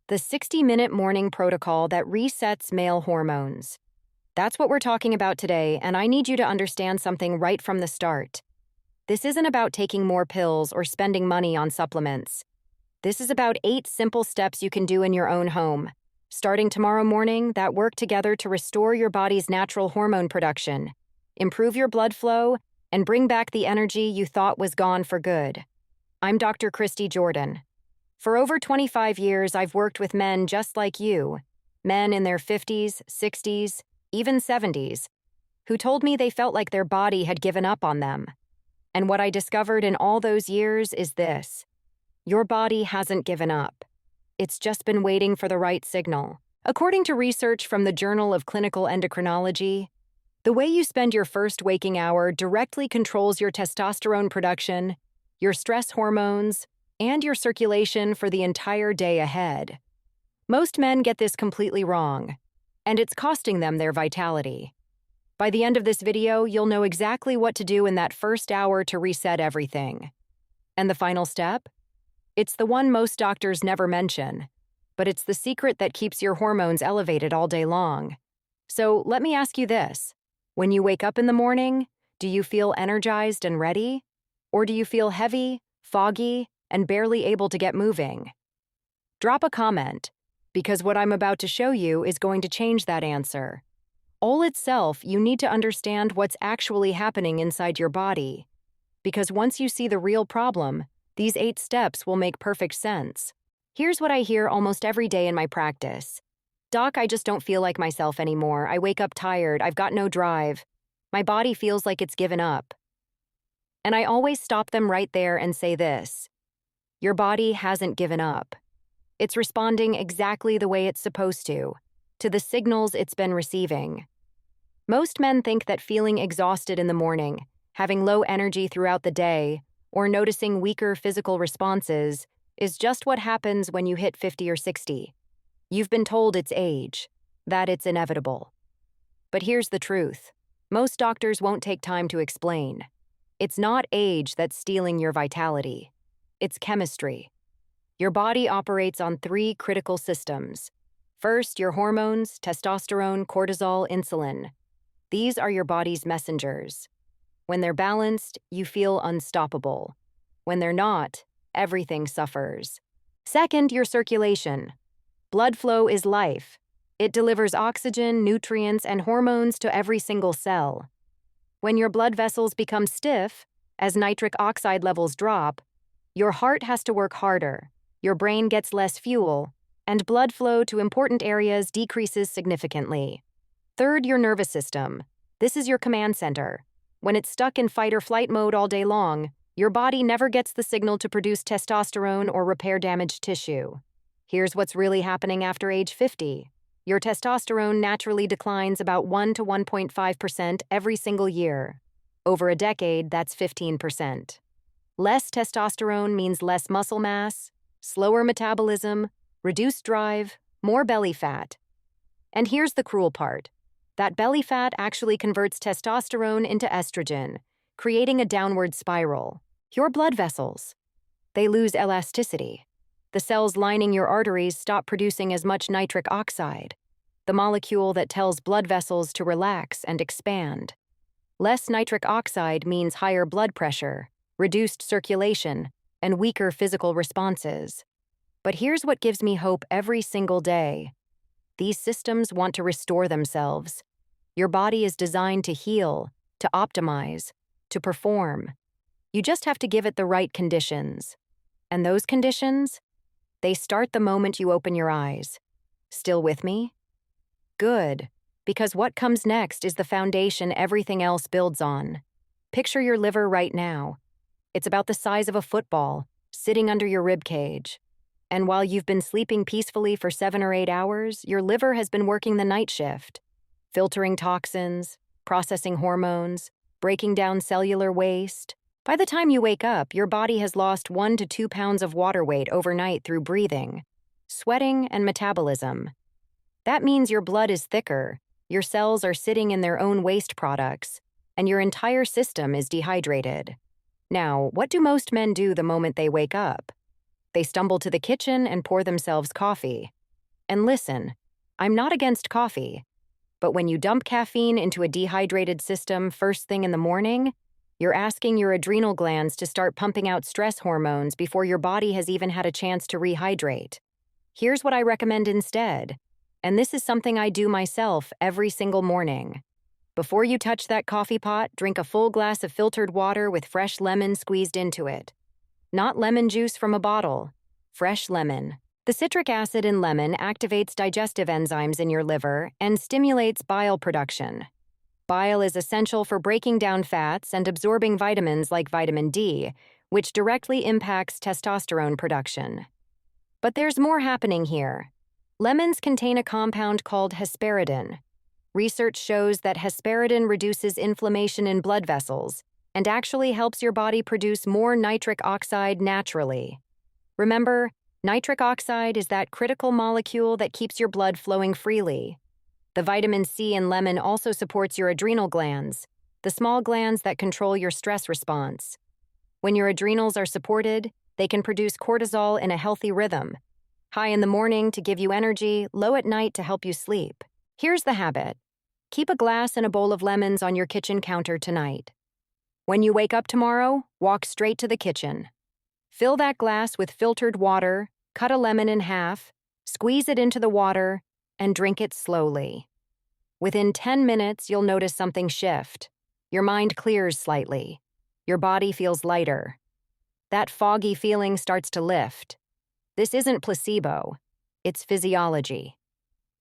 the 60-minute morning protocol that resets male hormones. That's what we're talking about today, and I need you to understand something right from the start. This isn't about taking more pills or spending money on supplements. This is about 8 simple steps you can do in your own home, starting tomorrow morning, that work together to restore your body's natural hormone production, improve your blood flow, and bring back the energy you thought was gone for good. I'm Dr. Cristy Jordan. For over 25 years, I've worked with men just like you, men in their 50s, 60s, even 70s, who told me they felt like their body had given up on them. And what I discovered in all those years is this: your body hasn't given up. It's just been waiting for the right signal. According to research from the Journal of Clinical Endocrinology, the way you spend your first waking hour directly controls your testosterone production, your stress hormones, and your circulation for the entire day ahead. Most men get this completely wrong, and it's costing them their vitality. By the end of this video, you'll know exactly what to do in that first hour to reset everything. And the final step? It's the one most doctors never mention, but it's the secret that keeps your hormones elevated all day long. So let me ask you this: when you wake up in the morning, do you feel energized and ready? Or do you feel heavy, foggy, and barely able to get moving? Drop a comment, because what I'm about to show you is going to change that answer. All itself, you need to understand what's actually happening inside your body, because once you see the real problem, these 8 steps will make perfect sense. Here's what I hear almost every day in my practice. Doc, I just don't feel like myself anymore. I wake up tired. I've got no drive. My body feels like it's given up. And I always stop them right there and say this: your body hasn't given up. It's responding exactly the way it's supposed to the signals it's been receiving. Most men think that feeling exhausted in the morning, having low energy throughout the day, or noticing weaker physical responses is just what happens when you hit 50 or 60. You've been told it's age, that it's inevitable. But here's the truth: most doctors won't take time to explain. It's not age that's stealing your vitality. It's chemistry. Your body operates on 3 critical systems. First, your hormones: testosterone, cortisol, insulin. These are your body's messengers. When they're balanced, you feel unstoppable. When they're not, everything suffers. Second, your circulation. Blood flow is life. It delivers oxygen, nutrients, and hormones to every single cell. When your blood vessels become stiff, as nitric oxide levels drop, your heart has to work harder, your brain gets less fuel, and blood flow to important areas decreases significantly. Third, your nervous system. This is your command center. When it's stuck in fight or flight mode all day long, your body never gets the signal to produce testosterone or repair damaged tissue. Here's what's really happening after age 50. Your testosterone naturally declines about 1 to 1.5% every single year. Over a decade, that's 15%. Less testosterone means less muscle mass, slower metabolism, reduced drive, more belly fat. And here's the cruel part: that belly fat actually converts testosterone into estrogen, creating a downward spiral. Your blood vessels, they lose elasticity. The cells lining your arteries stop producing as much nitric oxide, the molecule that tells blood vessels to relax and expand. Less nitric oxide means higher blood pressure, reduced circulation, and weaker physical responses. But here's what gives me hope every single day: these systems want to restore themselves. Your body is designed to heal, to optimize, to perform. You just have to give it the right conditions. And those conditions? They start the moment you open your eyes. Still with me? Good, because what comes next is the foundation everything else builds on. Picture your liver right now. It's about the size of a football, sitting under your rib cage. And while you've been sleeping peacefully for 7 or 8 hours, your liver has been working the night shift, filtering toxins, processing hormones, breaking down cellular waste. By the time you wake up, your body has lost 1 to 2 pounds of water weight overnight through breathing, sweating, and metabolism. That means your blood is thicker, your cells are sitting in their own waste products, and your entire system is dehydrated. Now, what do most men do the moment they wake up? They stumble to the kitchen and pour themselves coffee. And listen, I'm not against coffee, but when you dump caffeine into a dehydrated system first thing in the morning, you're asking your adrenal glands to start pumping out stress hormones before your body has even had a chance to rehydrate. Here's what I recommend instead, and this is something I do myself every single morning. Before you touch that coffee pot, drink a full glass of filtered water with fresh lemon squeezed into it. Not lemon juice from a bottle, fresh lemon. The citric acid in lemon activates digestive enzymes in your liver and stimulates bile production. Bile is essential for breaking down fats and absorbing vitamins like vitamin D, which directly impacts testosterone production. But there's more happening here. Lemons contain a compound called hesperidin. Research shows that hesperidin reduces inflammation in blood vessels and actually helps your body produce more nitric oxide naturally. Remember, nitric oxide is that critical molecule that keeps your blood flowing freely. The vitamin C in lemon also supports your adrenal glands, the small glands that control your stress response. When your adrenals are supported, they can produce cortisol in a healthy rhythm. High in the morning to give you energy, low at night to help you sleep. Here's the habit. Keep a glass and a bowl of lemons on your kitchen counter tonight. When you wake up tomorrow, walk straight to the kitchen. Fill that glass with filtered water, cut a lemon in half, squeeze it into the water, and drink it slowly. Within 10 minutes, you'll notice something shift. Your mind clears slightly. Your body feels lighter. That foggy feeling starts to lift. This isn't placebo. It's physiology.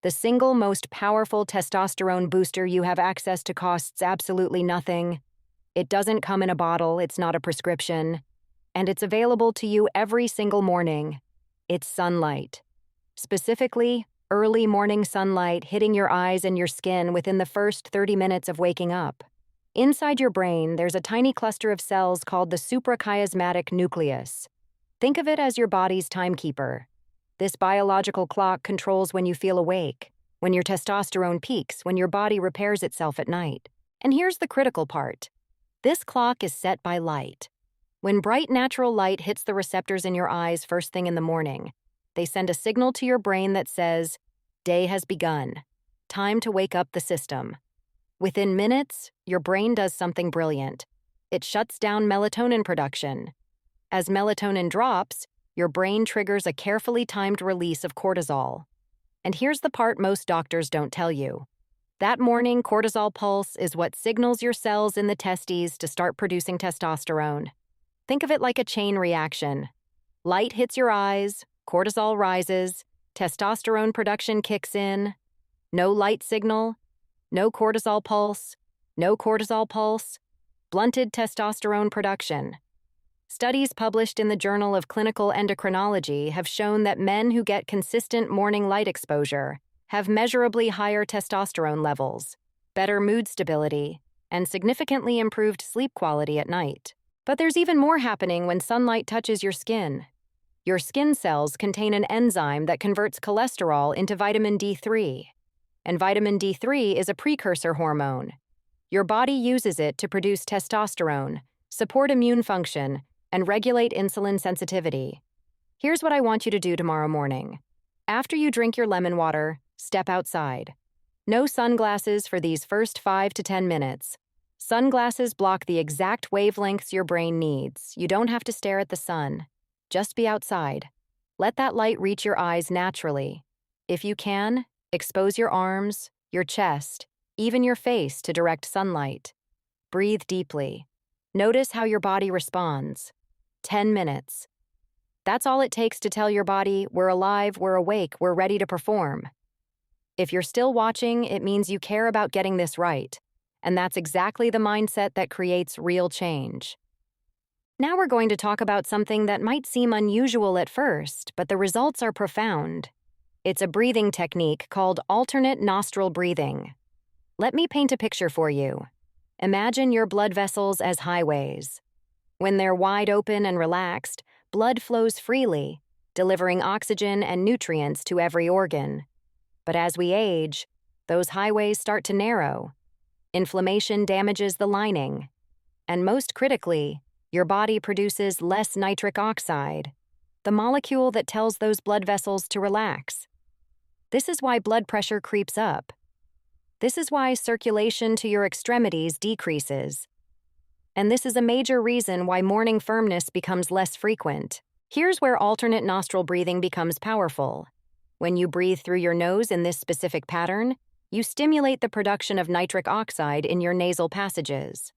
The single most powerful testosterone booster you have access to costs absolutely nothing. It doesn't come in a bottle, it's not a prescription, and it's available to you every single morning. It's sunlight. Specifically, early morning sunlight hitting your eyes and your skin within the first 30 minutes of waking up. Inside your brain, there's a tiny cluster of cells called the suprachiasmatic nucleus. Think of it as your body's timekeeper. This biological clock controls when you feel awake, when your testosterone peaks, when your body repairs itself at night. And here's the critical part. This clock is set by light. When bright natural light hits the receptors in your eyes first thing in the morning, they send a signal to your brain that says, "Day has begun. Time to wake up the system." Within minutes, your brain does something brilliant. It shuts down melatonin production. As melatonin drops, your brain triggers a carefully timed release of cortisol. And here's the part most doctors don't tell you. That morning cortisol pulse is what signals your cells in the testes to start producing testosterone. Think of it like a chain reaction. Light hits your eyes, cortisol rises, testosterone production kicks in. No light signal, no cortisol pulse, no cortisol pulse, blunted testosterone production. Studies published in the Journal of Clinical Endocrinology have shown that men who get consistent morning light exposure have measurably higher testosterone levels, better mood stability, and significantly improved sleep quality at night. But there's even more happening when sunlight touches your skin. Your skin cells contain an enzyme that converts cholesterol into vitamin D3. And vitamin D3 is a precursor hormone. Your body uses it to produce testosterone, support immune function, and regulate insulin sensitivity. Here's what I want you to do tomorrow morning. After you drink your lemon water, step outside. No sunglasses for these first 5 to 10 minutes. Sunglasses block the exact wavelengths your brain needs. You don't have to stare at the sun. Just be outside. Let that light reach your eyes naturally. If you can, expose your arms, your chest, even your face to direct sunlight. Breathe deeply. Notice how your body responds. 10 minutes. That's all it takes to tell your body, we're alive, we're awake, we're ready to perform. If you're still watching, it means you care about getting this right. And that's exactly the mindset that creates real change. Now we're going to talk about something that might seem unusual at first, but the results are profound. It's a breathing technique called alternate nostril breathing. Let me paint a picture for you. Imagine your blood vessels as highways. When they're wide open and relaxed, blood flows freely, delivering oxygen and nutrients to every organ. But as we age, those highways start to narrow. Inflammation damages the lining. And most critically, your body produces less nitric oxide, the molecule that tells those blood vessels to relax. This is why blood pressure creeps up. This is why circulation to your extremities decreases. And this is a major reason why morning firmness becomes less frequent. Here's where alternate nostril breathing becomes powerful. When you breathe through your nose in this specific pattern, you stimulate the production of nitric oxide in your nasal passages.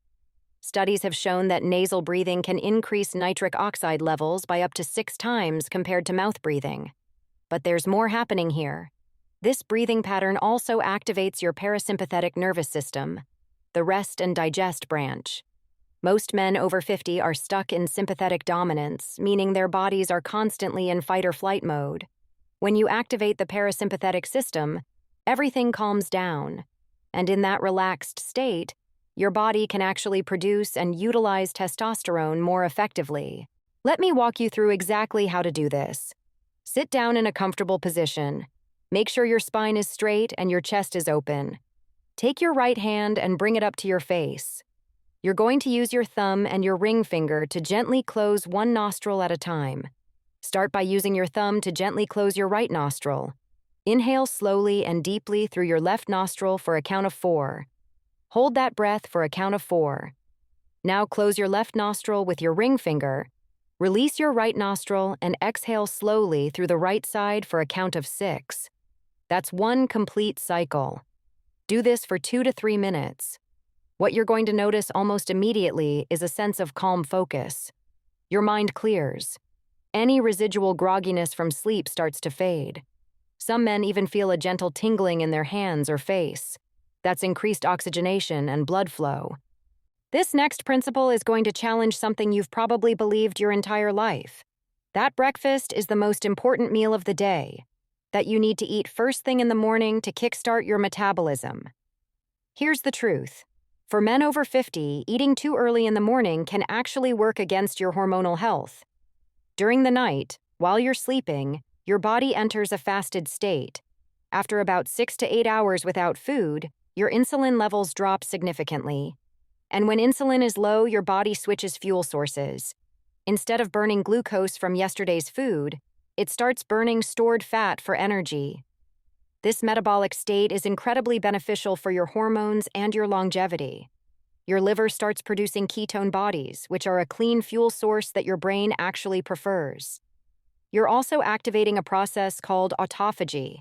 Studies have shown that nasal breathing can increase nitric oxide levels by up to 6 times compared to mouth breathing. But there's more happening here. This breathing pattern also activates your parasympathetic nervous system, the rest and digest branch. Most men over 50 are stuck in sympathetic dominance, meaning their bodies are constantly in fight or flight mode. When you activate the parasympathetic system, everything calms down, and in that relaxed state, your body can actually produce and utilize testosterone more effectively. Let me walk you through exactly how to do this. Sit down in a comfortable position. Make sure your spine is straight and your chest is open. Take your right hand and bring it up to your face. You're going to use your thumb and your ring finger to gently close one nostril at a time. Start by using your thumb to gently close your right nostril. Inhale slowly and deeply through your left nostril for a count of 4. Hold that breath for a count of 4. Now close your left nostril with your ring finger. Release your right nostril and exhale slowly through the right side for a count of 6. That's one complete cycle. Do this for 2 to 3 minutes. What you're going to notice almost immediately is a sense of calm focus. Your mind clears. Any residual grogginess from sleep starts to fade. Some men even feel a gentle tingling in their hands or face. That's increased oxygenation and blood flow. This next principle is going to challenge something you've probably believed your entire life. That breakfast is the most important meal of the day, that you need to eat first thing in the morning to kickstart your metabolism. Here's the truth. For men over 50, eating too early in the morning can actually work against your hormonal health. During the night, while you're sleeping, your body enters a fasted state. After about 6 to 8 hours without food, your insulin levels drop significantly. And when insulin is low, your body switches fuel sources. Instead of burning glucose from yesterday's food, it starts burning stored fat for energy. This metabolic state is incredibly beneficial for your hormones and your longevity. Your liver starts producing ketone bodies, which are a clean fuel source that your brain actually prefers. You're also activating a process called autophagy,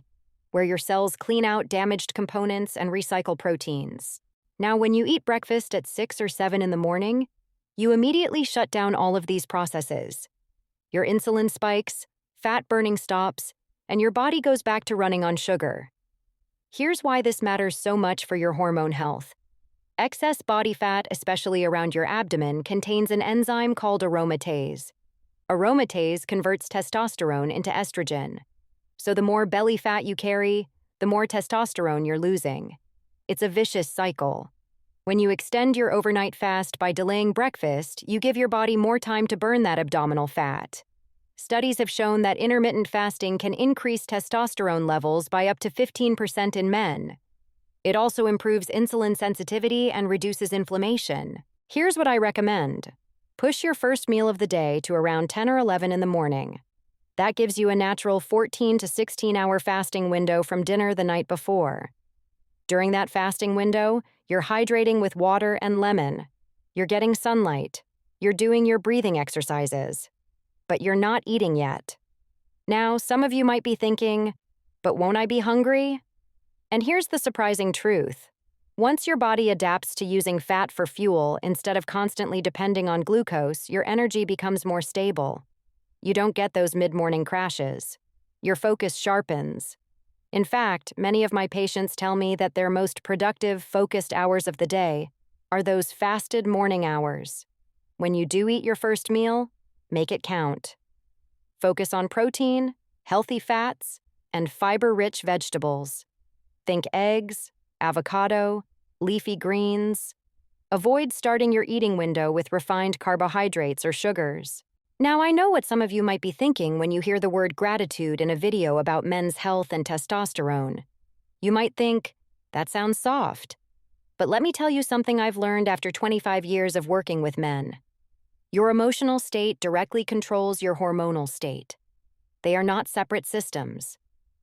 where your cells clean out damaged components and recycle proteins. Now, when you eat breakfast at 6 or 7 in the morning, you immediately shut down all of these processes. Your insulin spikes, fat burning stops, and your body goes back to running on sugar. Here's why this matters so much for your hormone health. Excess body fat, especially around your abdomen, contains an enzyme called aromatase. Aromatase converts testosterone into estrogen. So the more belly fat you carry, the more testosterone you're losing. It's a vicious cycle. When you extend your overnight fast by delaying breakfast, you give your body more time to burn that abdominal fat. Studies have shown that intermittent fasting can increase testosterone levels by up to 15% in men. It also improves insulin sensitivity and reduces inflammation. Here's what I recommend. Push your first meal of the day to around 10 or 11 in the morning. That gives you a natural 14 to 16-hour fasting window from dinner the night before. During that fasting window, you're hydrating with water and lemon. You're getting sunlight. You're doing your breathing exercises. But you're not eating yet. Now, some of you might be thinking, but won't I be hungry? And here's the surprising truth. Once your body adapts to using fat for fuel instead of constantly depending on glucose, your energy becomes more stable. You don't get those mid-morning crashes. Your focus sharpens. In fact, many of my patients tell me that their most productive, focused hours of the day are those fasted morning hours. When you do eat your first meal, make it count. Focus on protein, healthy fats, and fiber-rich vegetables. Think eggs, avocado, leafy greens. Avoid starting your eating window with refined carbohydrates or sugars. Now, I know what some of you might be thinking when you hear the word gratitude in a video about men's health and testosterone. You might think, that sounds soft. But let me tell you something I've learned after 25 years of working with men. Your emotional state directly controls your hormonal state. They are not separate systems.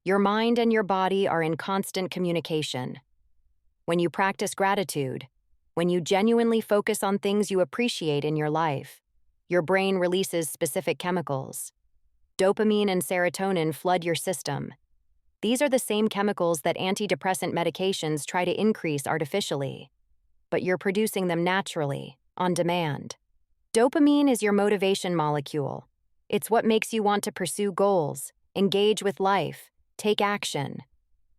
Your mind and your body are in constant communication. When you practice gratitude, when you genuinely focus on things you appreciate in your life, your brain releases specific chemicals. Dopamine and serotonin flood your system. These are the same chemicals that antidepressant medications try to increase artificially. But you're producing them naturally, on demand. Dopamine is your motivation molecule. It's what makes you want to pursue goals, engage with life, take action.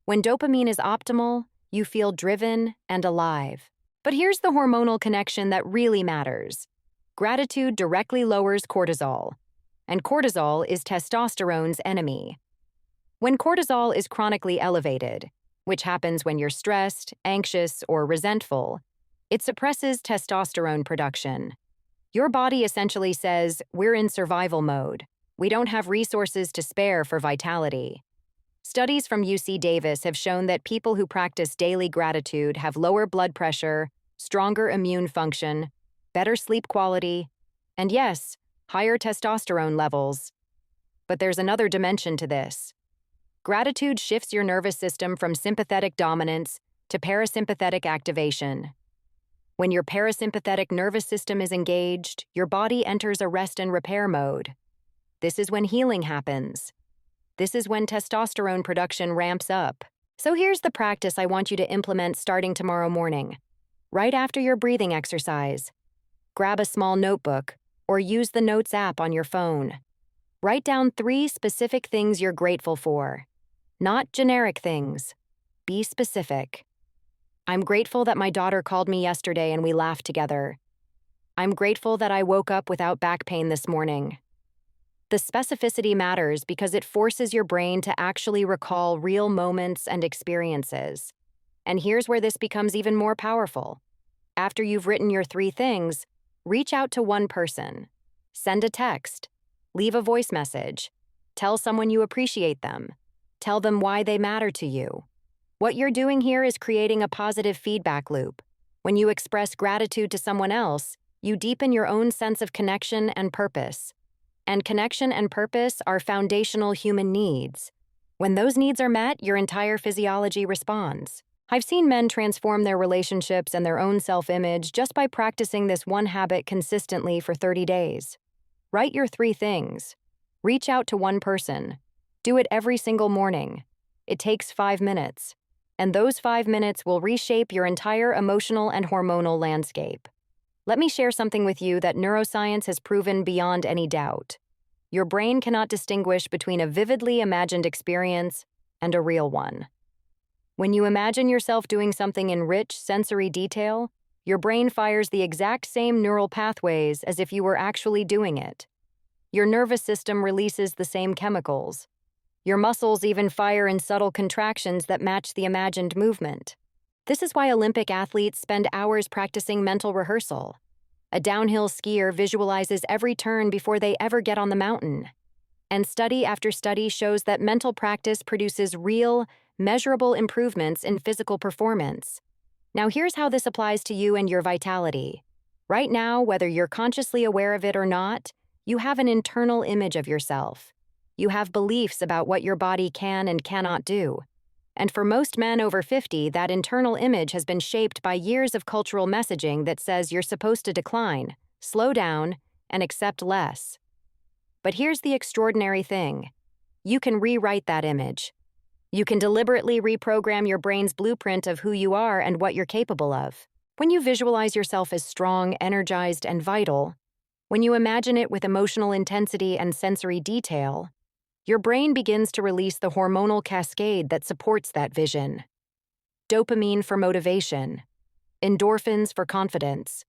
When dopamine is optimal, you feel driven and alive. But here's the hormonal connection that really matters. Gratitude directly lowers cortisol, and cortisol is testosterone's enemy. When cortisol is chronically elevated, which happens when you're stressed, anxious, or resentful, it suppresses testosterone production. Your body essentially says, "We're in survival mode. We don't have resources to spare for vitality." Studies from UC Davis have shown that people who practice daily gratitude have lower blood pressure, stronger immune function, better sleep quality, and yes, higher testosterone levels. But there's another dimension to this. Gratitude shifts your nervous system from sympathetic dominance to parasympathetic activation. When your parasympathetic nervous system is engaged, your body enters a rest and repair mode. This is when healing happens. This is when testosterone production ramps up. So here's the practice I want you to implement starting tomorrow morning. Right after your breathing exercise, grab a small notebook or use the Notes app on your phone. Write down 3 specific things you're grateful for. Not generic things. Be specific. I'm grateful that my daughter called me yesterday and we laughed together. I'm grateful that I woke up without back pain this morning. The specificity matters because it forces your brain to actually recall real moments and experiences. And here's where this becomes even more powerful. After you've written your 3 things, reach out to one person. Send a text. Leave a voice message. Tell someone you appreciate them. Tell them why they matter to you. What you're doing here is creating a positive feedback loop. When you express gratitude to someone else, you deepen your own sense of connection and purpose. And connection and purpose are foundational human needs. When those needs are met, your entire physiology responds. I've seen men transform their relationships and their own self-image just by practicing this one habit consistently for 30 days. Write your 3 things. Reach out to one person. Do it every single morning. It takes 5 minutes. And those 5 minutes will reshape your entire emotional and hormonal landscape. Let me share something with you that neuroscience has proven beyond any doubt. Your brain cannot distinguish between a vividly imagined experience and a real one. When you imagine yourself doing something in rich sensory detail, your brain fires the exact same neural pathways as if you were actually doing it. Your nervous system releases the same chemicals. Your muscles even fire in subtle contractions that match the imagined movement. This is why Olympic athletes spend hours practicing mental rehearsal. A downhill skier visualizes every turn before they ever get on the mountain. And study after study shows that mental practice produces real, measurable improvements in physical performance. Now here's how this applies to you and your vitality. Right now, whether you're consciously aware of it or not, you have an internal image of yourself. You have beliefs about what your body can and cannot do. And for most men over 50, that internal image has been shaped by years of cultural messaging that says you're supposed to decline, slow down, and accept less. But here's the extraordinary thing. You can rewrite that image. You can deliberately reprogram your brain's blueprint of who you are and what you're capable of. When you visualize yourself as strong, energized, and vital, when you imagine it with emotional intensity and sensory detail, your brain begins to release the hormonal cascade that supports that vision. Dopamine for motivation, endorphins for confidence.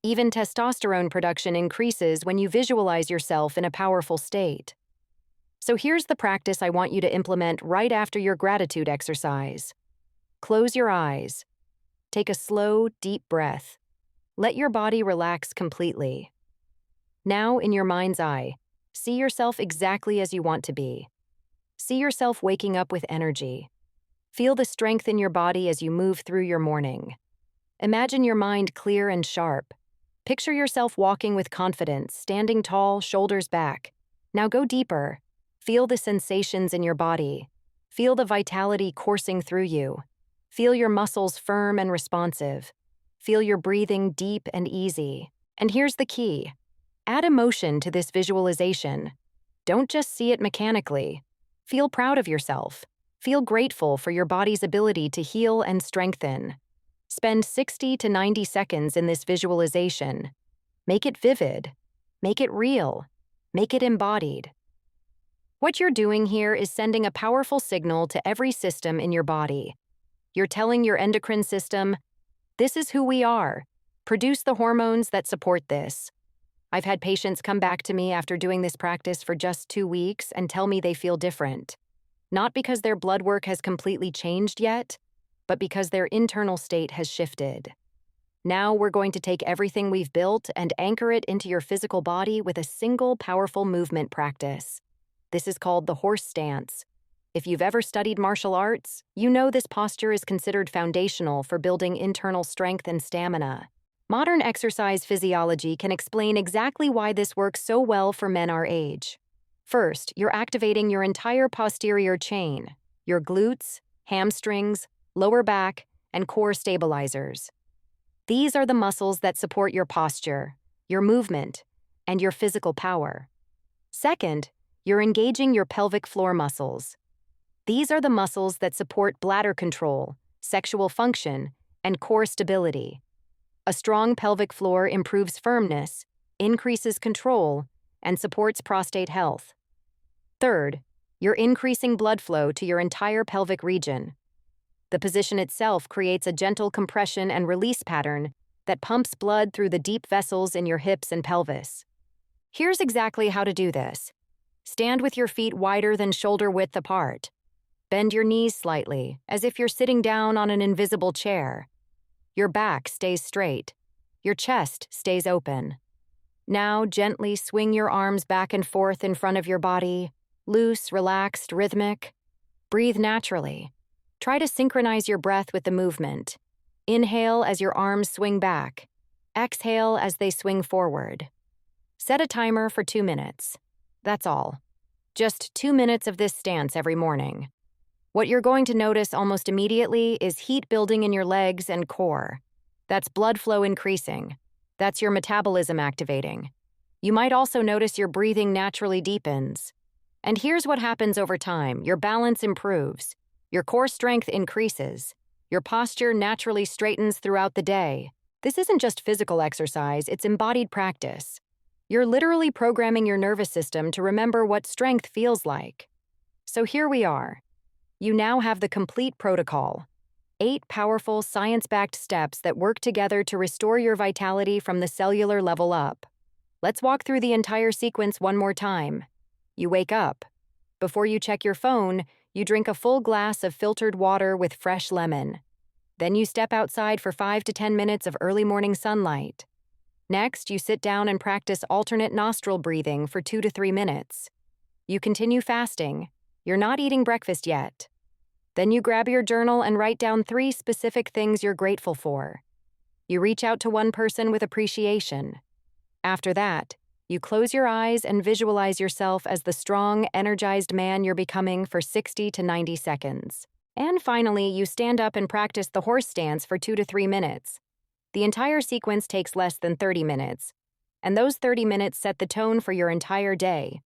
Even testosterone production increases when you visualize yourself in a powerful state. So here's the practice I want you to implement right after your gratitude exercise. Close your eyes. Take a slow, deep breath. Let your body relax completely. Now, in your mind's eye, see yourself exactly as you want to be. See yourself waking up with energy. Feel the strength in your body as you move through your morning. Imagine your mind clear and sharp. Picture yourself walking with confidence, standing tall, shoulders back. Now go deeper. Feel the sensations in your body. Feel the vitality coursing through you. Feel your muscles firm and responsive. Feel your breathing deep and easy. And here's the key. Add emotion to this visualization. Don't just see it mechanically. Feel proud of yourself. Feel grateful for your body's ability to heal and strengthen. Spend 60 to 90 seconds in this visualization. Make it vivid. Make it real. Make it embodied. What you're doing here is sending a powerful signal to every system in your body. You're telling your endocrine system, this is who we are. Produce the hormones that support this. I've had patients come back to me after doing this practice for just 2 weeks and tell me they feel different. Not because their blood work has completely changed yet, but because their internal state has shifted. Now we're going to take everything we've built and anchor it into your physical body with a single powerful movement practice. This is called the horse stance. If you've ever studied martial arts, you know this posture is considered foundational for building internal strength and stamina. Modern exercise physiology can explain exactly why this works so well for men our age. First, you're activating your entire posterior chain, your glutes, hamstrings, lower back, and core stabilizers. These are the muscles that support your posture, your movement, and your physical power. Second, you're engaging your pelvic floor muscles. These are the muscles that support bladder control, sexual function, and core stability. A strong pelvic floor improves firmness, increases control, and supports prostate health. Third, you're increasing blood flow to your entire pelvic region. The position itself creates a gentle compression and release pattern that pumps blood through the deep vessels in your hips and pelvis. Here's exactly how to do this. Stand with your feet wider than shoulder width apart. Bend your knees slightly, as if you're sitting down on an invisible chair. Your back stays straight. Your chest stays open. Now, gently swing your arms back and forth in front of your body, loose, relaxed, rhythmic. Breathe naturally. Try to synchronize your breath with the movement. Inhale as your arms swing back. Exhale as they swing forward. Set a timer for 2 minutes. That's all. Just 2 minutes of this stance every morning. What you're going to notice almost immediately is heat building in your legs and core. That's blood flow increasing. That's your metabolism activating. You might also notice your breathing naturally deepens. And here's what happens over time. Your balance improves. Your core strength increases. Your posture naturally straightens throughout the day. This isn't just physical exercise, it's embodied practice. You're literally programming your nervous system to remember what strength feels like. So here we are. You now have the complete protocol. 8 powerful, science-backed steps that work together to restore your vitality from the cellular level up. Let's walk through the entire sequence one more time. You wake up. Before you check your phone, you drink a full glass of filtered water with fresh lemon. Then you step outside for 5 to 10 minutes of early morning sunlight. Next, you sit down and practice alternate nostril breathing for 2 to 3 minutes. You continue fasting. You're not eating breakfast yet. Then you grab your journal and write down 3 specific things you're grateful for. You reach out to one person with appreciation. After that, you close your eyes and visualize yourself as the strong, energized man you're becoming for 60 to 90 seconds. And finally, you stand up and practice the horse stance for 2 to 3 minutes. The entire sequence takes less than 30 minutes, and those 30 minutes set the tone for your entire day,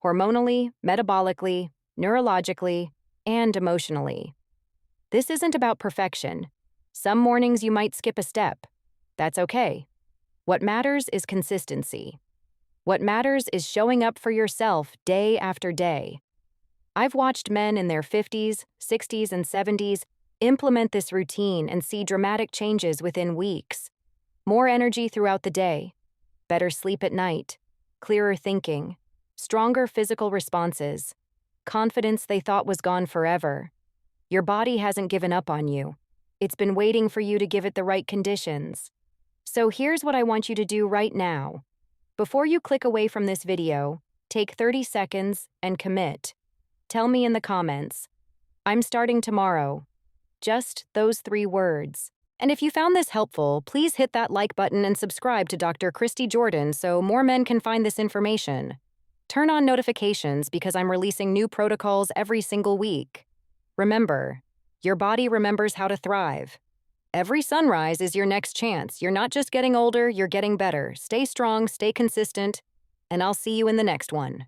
hormonally, metabolically, neurologically, and emotionally. This isn't about perfection. Some mornings you might skip a step. That's okay. What matters is consistency. What matters is showing up for yourself day after day. I've watched men in their 50s, 60s, and 70s implement this routine and see dramatic changes within weeks. More energy throughout the day, better sleep at night, clearer thinking, stronger physical responses, confidence they thought was gone forever. Your body hasn't given up on you. It's been waiting for you to give it the right conditions. So here's what I want you to do right now. Before you click away from this video, take 30 seconds and commit. Tell me in the comments, "I'm starting tomorrow." Just those 3 words. And if you found this helpful, please hit that like button and subscribe to Dr. Cristy Jordan so more men can find this information. Turn on notifications because I'm releasing new protocols every single week. Remember, your body remembers how to thrive. Every sunrise is your next chance. You're not just getting older, you're getting better. Stay strong, stay consistent, and I'll see you in the next one.